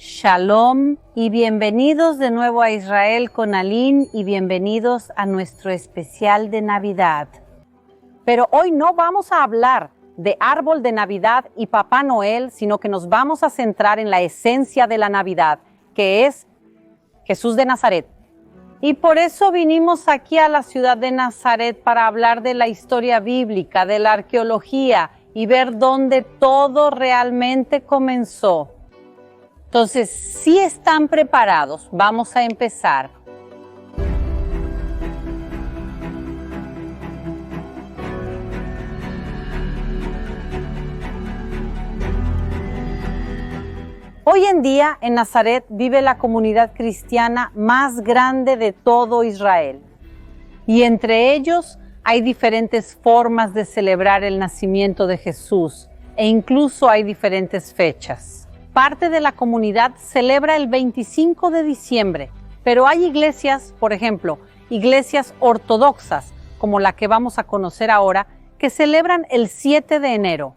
Shalom y bienvenidos de nuevo a Israel con Aline y bienvenidos a nuestro especial de Navidad. Pero hoy no vamos a hablar de árbol de Navidad y Papá Noel, sino que nos vamos a centrar en la esencia de la Navidad, que es Jesús de Nazaret. Y por eso vinimos aquí a la ciudad de Nazaret para hablar de la historia bíblica, de la arqueología y ver dónde todo realmente comenzó. Entonces, si están preparados, vamos a empezar. Hoy en día, en Nazaret vive la comunidad cristiana más grande de todo Israel. Y entre ellos hay diferentes formas de celebrar el nacimiento de Jesús e incluso hay diferentes fechas. Parte de la comunidad celebra el 25 de diciembre, pero hay iglesias, por ejemplo, iglesias ortodoxas, como la que vamos a conocer ahora, que celebran el 7 de enero.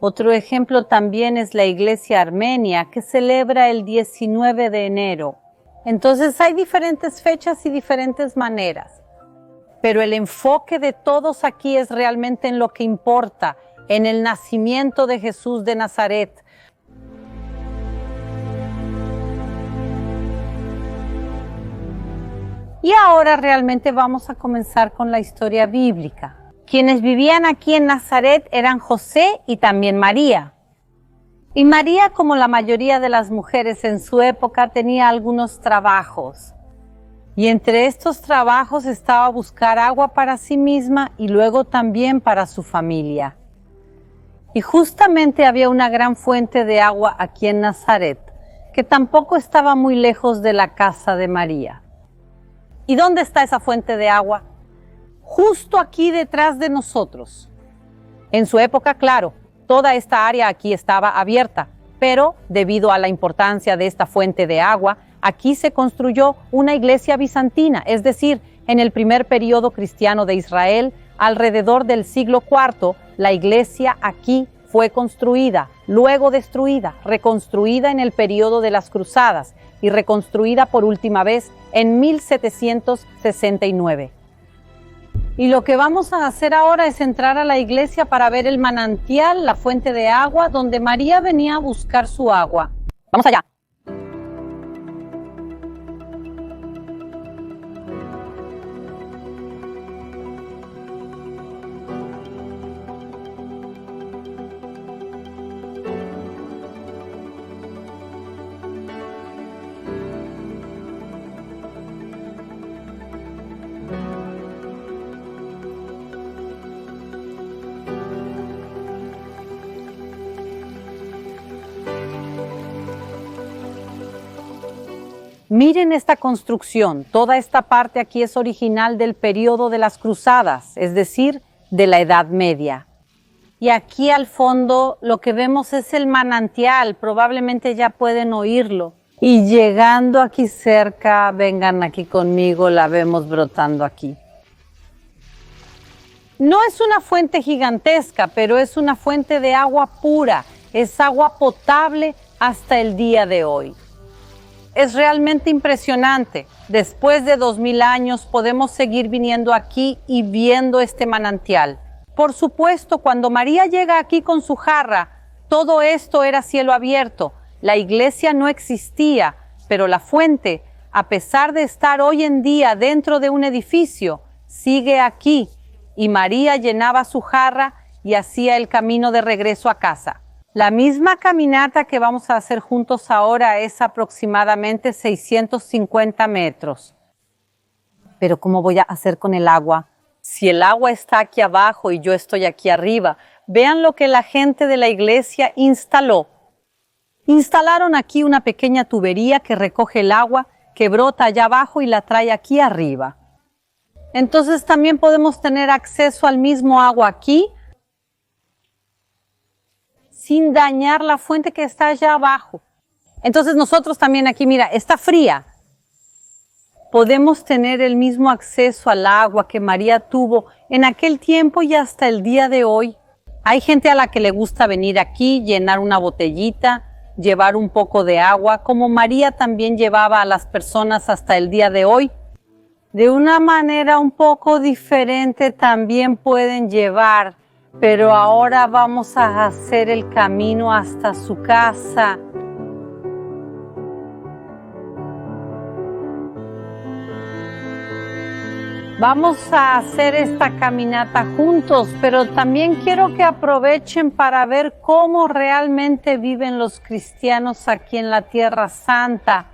Otro ejemplo también es la iglesia armenia, que celebra el 19 de enero. Entonces hay diferentes fechas y diferentes maneras, pero el enfoque de todos aquí es realmente en lo que importa, en el nacimiento de Jesús de Nazaret. Y ahora realmente vamos a comenzar con la historia bíblica. Quienes vivían aquí en Nazaret eran José y también María. Y María, como la mayoría de las mujeres en su época, tenía algunos trabajos. Y entre estos trabajos estaba buscar agua para sí misma y luego también para su familia. Y justamente había una gran fuente de agua aquí en Nazaret, que tampoco estaba muy lejos de la casa de María. ¿Y dónde está esa fuente de agua? Justo aquí detrás de nosotros. En su época, claro, toda esta área aquí estaba abierta, pero debido a la importancia de esta fuente de agua, aquí se construyó una iglesia bizantina, es decir, en el primer periodo cristiano de Israel, alrededor del siglo IV, la iglesia aquí fue construida, luego destruida, reconstruida en el periodo de las Cruzadas y reconstruida por última vez en 1769. Y lo que vamos a hacer ahora es entrar a la iglesia para ver el manantial, la fuente de agua, donde María venía a buscar su agua. ¡Vamos allá! Miren esta construcción, toda esta parte aquí es original del periodo de las Cruzadas, es decir, de la Edad Media. Y aquí al fondo lo que vemos es el manantial, probablemente ya pueden oírlo. Y llegando aquí cerca, vengan aquí conmigo, la vemos brotando aquí. No es una fuente gigantesca, pero es una fuente de agua pura, es agua potable hasta el día de hoy. Es realmente impresionante. Después de 2000 años podemos seguir viniendo aquí y viendo este manantial. Por supuesto, cuando María llega aquí con su jarra, todo esto era cielo abierto. La iglesia no existía, pero la fuente, a pesar de estar hoy en día dentro de un edificio, sigue aquí. Y María llenaba su jarra y hacía el camino de regreso a casa. La misma caminata que vamos a hacer juntos ahora es aproximadamente 650 metros. Pero ¿cómo voy a hacer con el agua? Si el agua está aquí abajo y yo estoy aquí arriba, vean lo que la gente de la iglesia instaló. Instalaron aquí una pequeña tubería que recoge el agua, que brota allá abajo y la trae aquí arriba. Entonces también podemos tener acceso al mismo agua aquí, sin dañar la fuente que está allá abajo. Entonces nosotros también aquí, mira, está fría. Podemos tener el mismo acceso al agua que María tuvo en aquel tiempo y hasta el día de hoy. Hay gente a la que le gusta venir aquí, llenar una botellita, llevar un poco de agua, como María también llevaba a las personas hasta el día de hoy. De una manera un poco diferente también pueden llevar, pero ahora vamos a hacer el camino hasta su casa. Vamos a hacer esta caminata juntos, pero también quiero que aprovechen para ver cómo realmente viven los cristianos aquí en la Tierra Santa.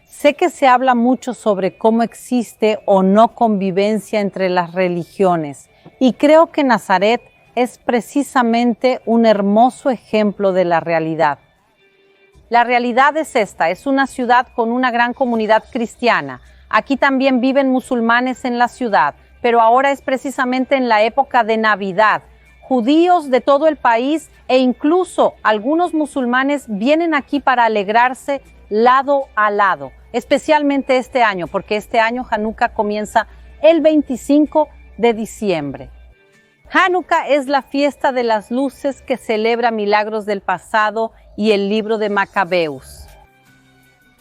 Sé que se habla mucho sobre cómo existe o no convivencia entre las religiones, y creo que Nazaret es precisamente un hermoso ejemplo de la realidad. La realidad es esta, es una ciudad con una gran comunidad cristiana. Aquí también viven musulmanes en la ciudad, pero ahora es precisamente en la época de Navidad. Judíos de todo el país e incluso algunos musulmanes vienen aquí para alegrarse lado a lado, especialmente este año, porque este año Hanukkah comienza el 25 de diciembre. Hanukkah es la fiesta de las luces que celebra milagros del pasado y el libro de Macabeos.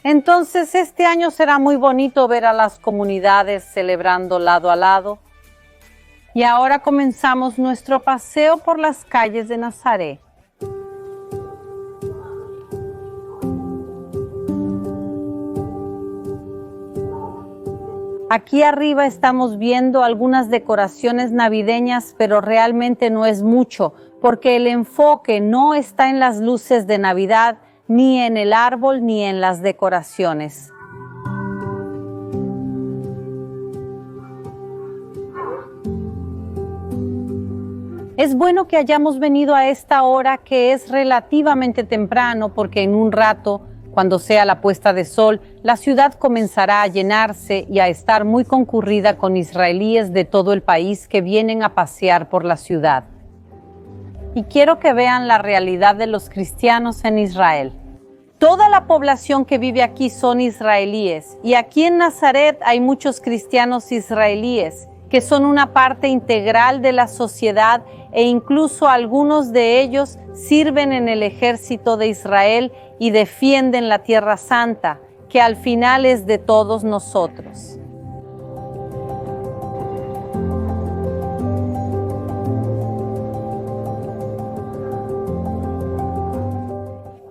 Entonces este año será muy bonito ver a las comunidades celebrando lado a lado. Y ahora comenzamos nuestro paseo por las calles de Nazaret. Aquí arriba estamos viendo algunas decoraciones navideñas, pero realmente no es mucho, porque el enfoque no está en las luces de Navidad, ni en el árbol, ni en las decoraciones. Es bueno que hayamos venido a esta hora que es relativamente temprano, porque en un rato, cuando sea la puesta de sol, la ciudad comenzará a llenarse y a estar muy concurrida con israelíes de todo el país que vienen a pasear por la ciudad. Y quiero que vean la realidad de los cristianos en Israel. Toda la población que vive aquí son israelíes, y aquí en Nazaret hay muchos cristianos israelíes que son una parte integral de la sociedad, e incluso algunos de ellos sirven en el ejército de Israel y defienden la Tierra Santa, que al final es de todos nosotros.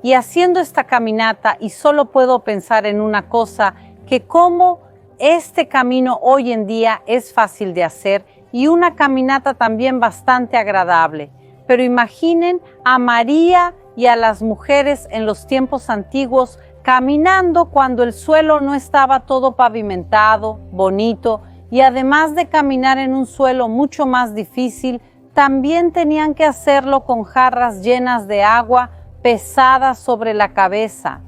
Y haciendo esta caminata, y solo puedo pensar en una cosa, que cómo este camino hoy en día es fácil de hacer y una caminata también bastante agradable. Pero imaginen a María y a las mujeres en los tiempos antiguos caminando cuando el suelo no estaba todo pavimentado, bonito, y además de caminar en un suelo mucho más difícil, también tenían que hacerlo con jarras llenas de agua pesadas sobre la cabeza.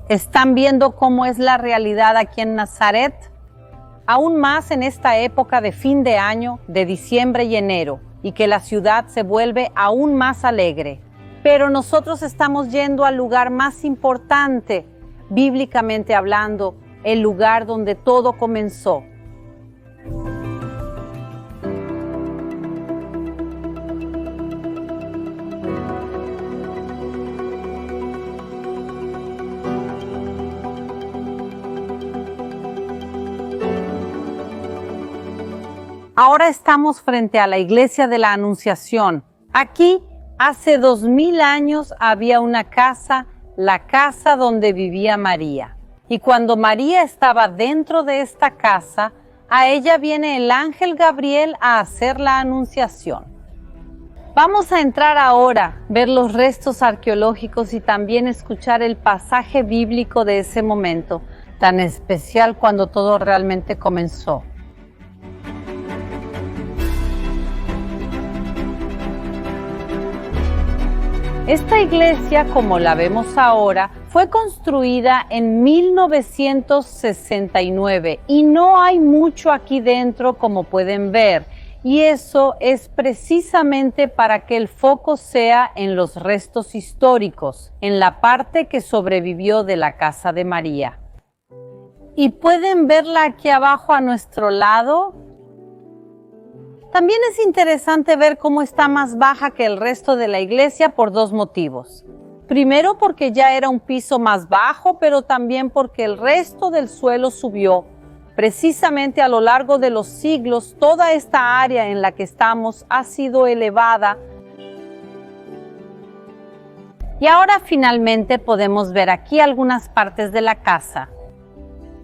¿Están viendo cómo es la realidad aquí en Nazaret? Aún más en esta época de fin de año, de diciembre y enero, y que la ciudad se vuelve aún más alegre. Pero nosotros estamos yendo al lugar más importante, bíblicamente hablando, el lugar donde todo comenzó. Ahora estamos frente a la iglesia de la Anunciación. Aquí, hace 2000 años, había una casa, la casa donde vivía María. Y cuando María estaba dentro de esta casa, a ella viene el ángel Gabriel a hacer la anunciación. Vamos a entrar ahora, ver los restos arqueológicos y también escuchar el pasaje bíblico de ese momento, tan especial cuando todo realmente comenzó. Esta iglesia, como la vemos ahora, fue construida en 1969 y no hay mucho aquí dentro, como pueden ver. y eso es precisamente para que el foco sea en los restos históricos, en la parte que sobrevivió de la casa de María. ¿Y pueden verla aquí abajo a nuestro lado? También es interesante ver cómo está más baja que el resto de la iglesia por dos motivos. Primero, porque ya era un piso más bajo, pero también porque el resto del suelo subió. Precisamente a lo largo de los siglos, toda esta área en la que estamos ha sido elevada. Y ahora finalmente podemos ver aquí algunas partes de la casa.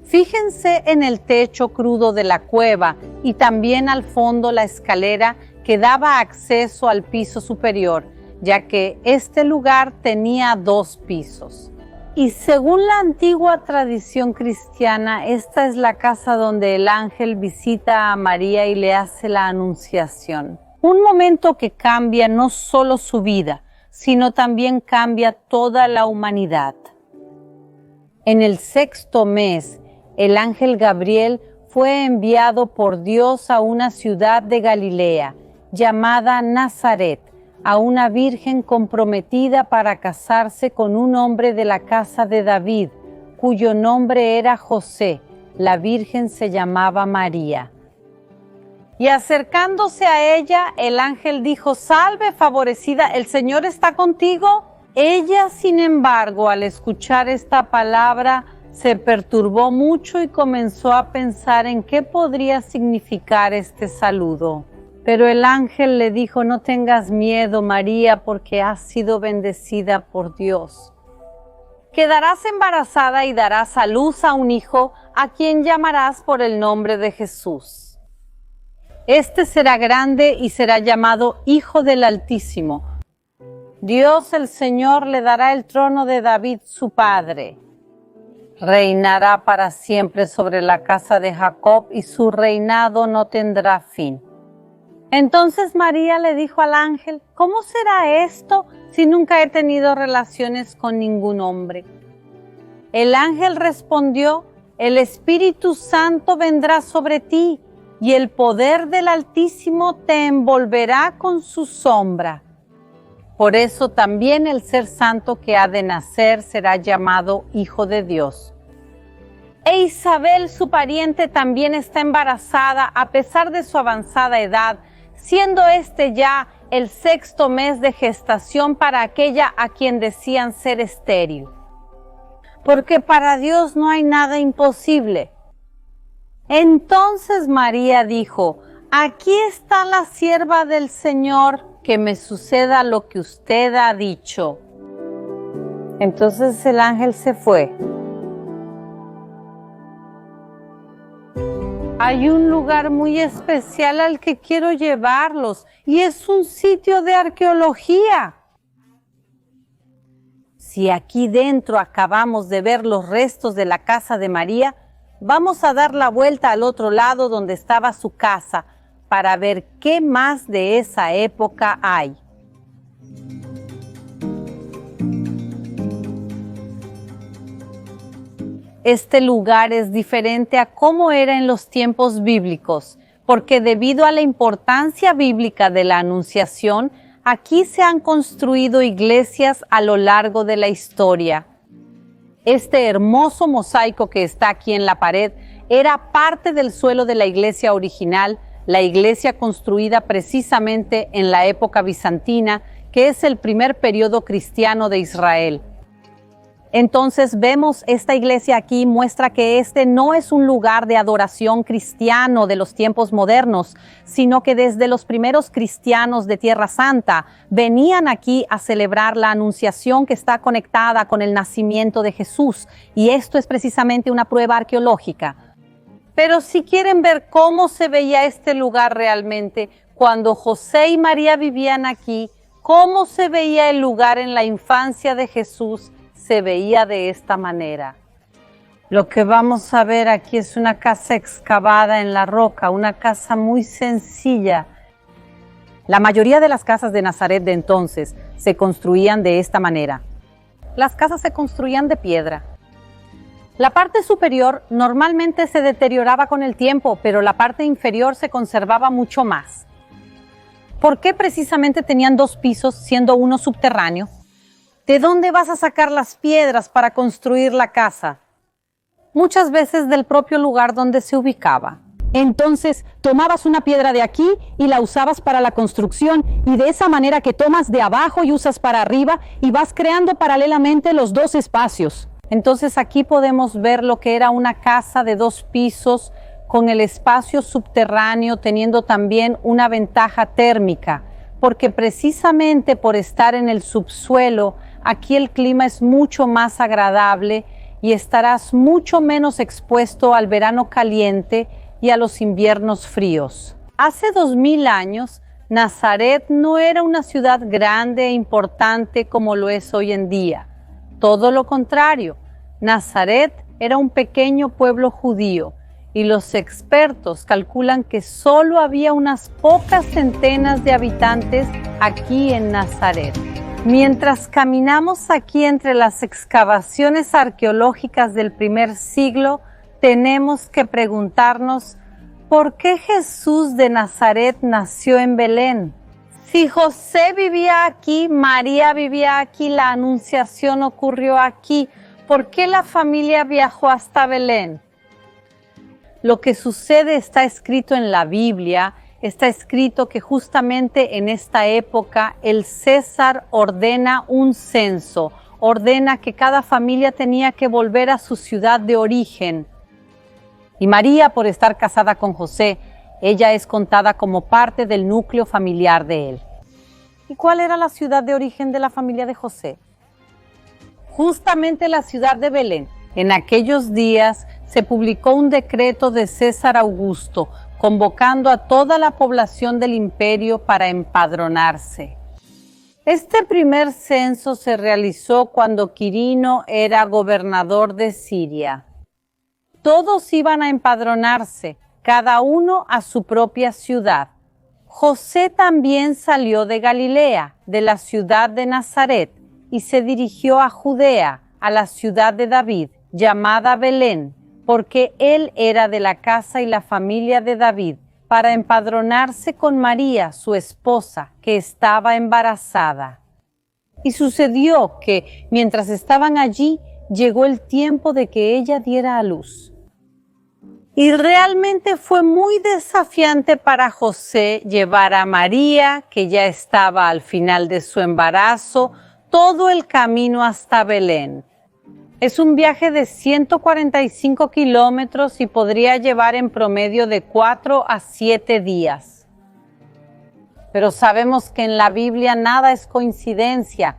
Fíjense en el techo crudo de la cueva y también al fondo la escalera que daba acceso al piso superior, ya que este lugar tenía 2 pisos. Y según la antigua tradición cristiana, esta es la casa donde el ángel visita a María y le hace la anunciación. Un momento que cambia no solo su vida, sino también cambia toda la humanidad. En el 6º mes, el ángel Gabriel fue enviado por Dios a una ciudad de Galilea, llamada Nazaret, a una virgen comprometida para casarse con un hombre de la casa de David, cuyo nombre era José. La virgen se llamaba María. Y acercándose a ella, el ángel dijo: «Salve, favorecida, el Señor está contigo». Ella, sin embargo, al escuchar esta palabra, se perturbó mucho y comenzó a pensar en qué podría significar este saludo. Pero el ángel le dijo: «No tengas miedo, María, porque has sido bendecida por Dios. Quedarás embarazada y darás a luz a un hijo, a quien llamarás por el nombre de Jesús. Este será grande y será llamado Hijo del Altísimo. Dios el Señor le dará el trono de David su padre. Reinará para siempre sobre la casa de Jacob y su reinado no tendrá fin». Entonces María le dijo al ángel: «¿Cómo será esto si nunca he tenido relaciones con ningún hombre?». El ángel respondió: «El Espíritu Santo vendrá sobre ti y el poder del Altísimo te envolverá con su sombra. Por eso también el ser santo que ha de nacer será llamado Hijo de Dios». E Isabel, su pariente, también está embarazada a pesar de su avanzada edad, siendo este ya el 6º mes de gestación para aquella a quien decían ser estéril. Porque para Dios no hay nada imposible. Entonces María dijo: «Aquí está la sierva del Señor, que me suceda lo que usted ha dicho». Entonces el ángel se fue. Hay un lugar muy especial al que quiero llevarlos y es un sitio de arqueología. Si aquí dentro acabamos de ver los restos de la casa de María, vamos a dar la vuelta al otro lado donde estaba su casa para ver qué más de esa época hay. Este lugar es diferente a cómo era en los tiempos bíblicos, porque debido a la importancia bíblica de la Anunciación, aquí se han construido iglesias a lo largo de la historia. Este hermoso mosaico que está aquí en la pared era parte del suelo de la iglesia original, la iglesia construida precisamente en la época bizantina, que es el primer periodo cristiano de Israel. Entonces vemos esta iglesia aquí muestra que este no es un lugar de adoración cristiano de los tiempos modernos, sino que desde los primeros cristianos de Tierra Santa venían aquí a celebrar la anunciación que está conectada con el nacimiento de Jesús, y esto es precisamente una prueba arqueológica. Pero si quieren ver cómo se veía este lugar realmente, cuando José y María vivían aquí, cómo se veía el lugar en la infancia de Jesús, se veía de esta manera. Lo que vamos a ver aquí es una casa excavada en la roca, una casa muy sencilla. La mayoría de las casas de Nazaret de entonces se construían de esta manera. Las casas se construían de piedra. La parte superior normalmente se deterioraba con el tiempo, pero la parte inferior se conservaba mucho más. ¿Por qué precisamente tenían 2 pisos, siendo uno subterráneo? ¿De dónde vas a sacar las piedras para construir la casa? Muchas veces del propio lugar donde se ubicaba. Entonces, tomabas una piedra de aquí y la usabas para la construcción, y de esa manera que tomas de abajo y usas para arriba y vas creando paralelamente los 2 espacios. Entonces aquí podemos ver lo que era una casa de 2 pisos con el espacio subterráneo, teniendo también una ventaja térmica, porque precisamente por estar en el subsuelo, aquí el clima es mucho más agradable y estarás mucho menos expuesto al verano caliente y a los inviernos fríos. Hace 2000 años, Nazaret no era una ciudad grande e importante como lo es hoy en día. Todo lo contrario, Nazaret era un pequeño pueblo judío y los expertos calculan que solo había unas pocas centenas de habitantes aquí en Nazaret. Mientras caminamos aquí entre las excavaciones arqueológicas del primer siglo, tenemos que preguntarnos, ¿por qué Jesús de Nazaret nació en Belén? Si José vivía aquí, María vivía aquí, la Anunciación ocurrió aquí, ¿por qué la familia viajó hasta Belén? Lo que sucede está escrito en la Biblia, está escrito que justamente en esta época el César ordena un censo, ordena que cada familia tenía que volver a su ciudad de origen. Y María, por estar casada con José, ella es contada como parte del núcleo familiar de él. ¿Y cuál era la ciudad de origen de la familia de José? Justamente la ciudad de Belén. En aquellos días se publicó un decreto de César Augusto, convocando a toda la población del imperio para empadronarse. Este primer censo se realizó cuando Quirino era gobernador de Siria. Todos iban a empadronarse, cada uno a su propia ciudad. José también salió de Galilea, de la ciudad de Nazaret, y se dirigió a Judea, a la ciudad de David, llamada Belén, porque él era de la casa y la familia de David, para empadronarse con María, su esposa, que estaba embarazada. Y sucedió que, mientras estaban allí, llegó el tiempo de que ella diera a luz. Y realmente fue muy desafiante para José llevar a María, que ya estaba al final de su embarazo, todo el camino hasta Belén. Es un viaje de 145 kilómetros y podría llevar en promedio de 4 a 7 días. Pero sabemos que en la Biblia nada es coincidencia.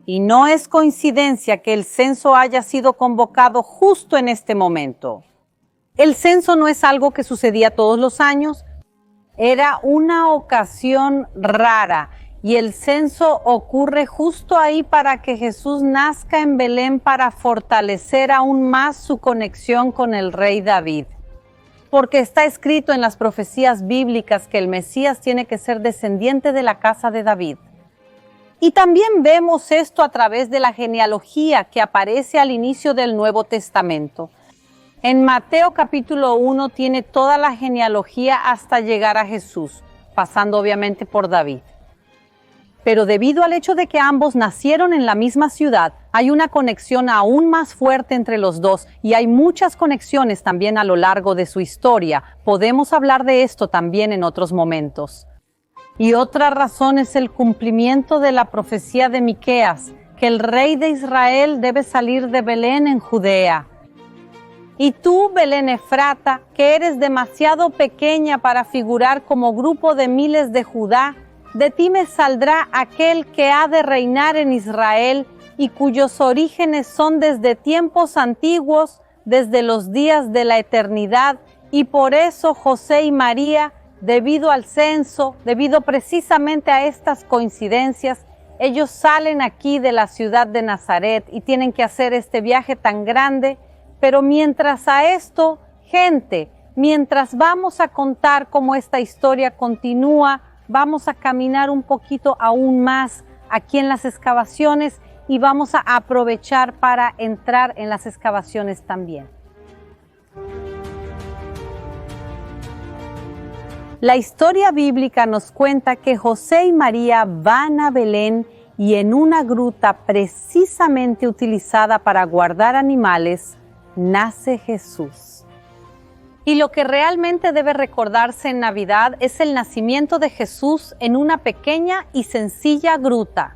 Y no es coincidencia que el censo haya sido convocado justo en este momento. El censo no es algo que sucedía todos los años, era una ocasión rara y el censo ocurre justo ahí para que Jesús nazca en Belén para fortalecer aún más su conexión con el rey David. Porque está escrito en las profecías bíblicas que el Mesías tiene que ser descendiente de la casa de David. Y también vemos esto a través de la genealogía que aparece al inicio del Nuevo Testamento. En Mateo capítulo 1 tiene toda la genealogía hasta llegar a Jesús, pasando obviamente por David. Pero debido al hecho de que ambos nacieron en la misma ciudad, hay una conexión aún más fuerte entre los dos y hay muchas conexiones también a lo largo de su historia. Podemos hablar de esto también en otros momentos. Y otra razón es el cumplimiento de la profecía de Miqueas, que el rey de Israel debe salir de Belén en Judea. Y tú, Belén Efrata, que eres demasiado pequeña para figurar como grupo de miles de Judá, de ti me saldrá aquel que ha de reinar en Israel y cuyos orígenes son desde tiempos antiguos, desde los días de la eternidad. Y por eso José y María, debido al censo, debido precisamente a estas coincidencias, ellos salen aquí de la ciudad de Nazaret y tienen que hacer este viaje tan grande. Pero mientras a esto, gente, mientras vamos a contar cómo esta historia continúa, vamos a caminar un poquito aún más aquí en las excavaciones y vamos a aprovechar para entrar en las excavaciones también. La historia bíblica nos cuenta que José y María van a Belén y en una gruta precisamente utilizada para guardar animales, nace Jesús. Y lo que realmente debe recordarse en Navidad es el nacimiento de Jesús en una pequeña y sencilla gruta.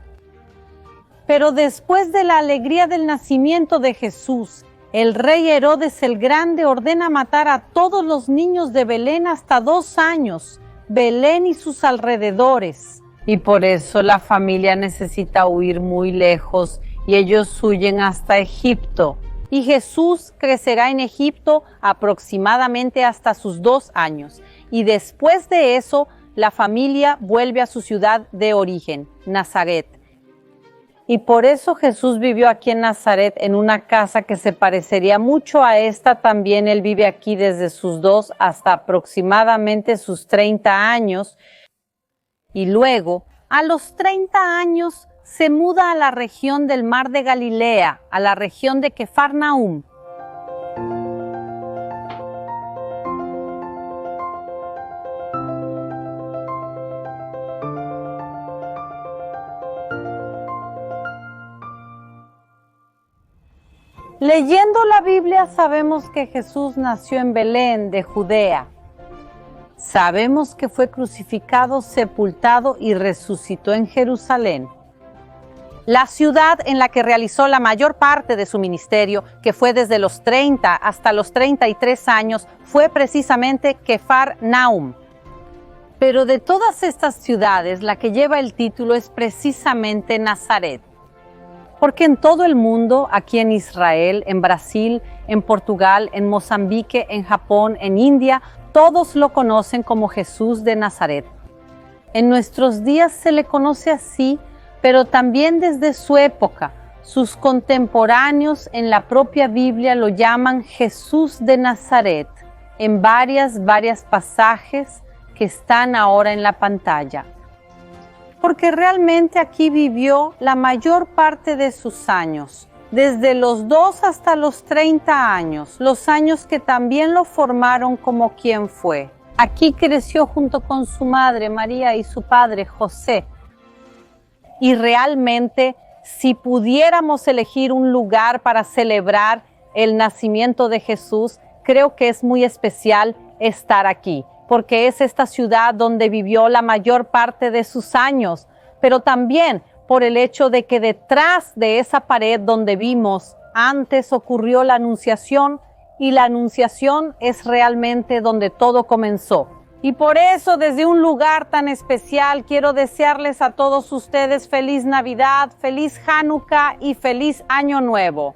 Pero después de la alegría del nacimiento de Jesús, el rey Herodes el Grande ordena matar a todos los niños de Belén hasta 2 años, Belén y sus alrededores. Y por eso la familia necesita huir muy lejos y ellos huyen hasta Egipto. Y Jesús crecerá en Egipto aproximadamente hasta sus 2 años. Y después de eso, la familia vuelve a su ciudad de origen, Nazaret. Y por eso Jesús vivió aquí en Nazaret, en una casa que se parecería mucho a esta. También él vive aquí desde sus 2 hasta aproximadamente sus 30 años. Y luego, a los 30 años, se muda a la región del Mar de Galilea, a la región de Cafarnaúm. Leyendo la Biblia sabemos que Jesús nació en Belén de Judea. Sabemos que fue crucificado, sepultado y resucitó en Jerusalén. La ciudad en la que realizó la mayor parte de su ministerio, que fue desde los 30 hasta los 33 años, fue precisamente Cafarnaúm. Pero de todas estas ciudades, la que lleva el título es precisamente Nazaret. Porque en todo el mundo, aquí en Israel, en Brasil, en Portugal, en Mozambique, en Japón, en India, todos lo conocen como Jesús de Nazaret. En nuestros días se le conoce así, pero también desde su época, sus contemporáneos en la propia Biblia lo llaman Jesús de Nazaret, en varios pasajes que están ahora en la pantalla. Porque realmente aquí vivió la mayor parte de sus años, desde los 2 hasta los 30 años, los años que también lo formaron como quien fue. Aquí creció junto con su madre María y su padre José. Y realmente, si pudiéramos elegir un lugar para celebrar el nacimiento de Jesús, creo que es muy especial estar aquí, porque es esta ciudad donde vivió la mayor parte de sus años, pero también por el hecho de que detrás de esa pared donde vimos, antes ocurrió la Anunciación, y la Anunciación es realmente donde todo comenzó. Y por eso, desde un lugar tan especial, quiero desearles a todos ustedes feliz Navidad, feliz Hanukkah y feliz Año Nuevo.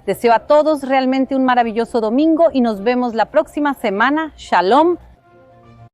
Deseo a todos realmente un maravilloso domingo y nos vemos la próxima semana. Shalom.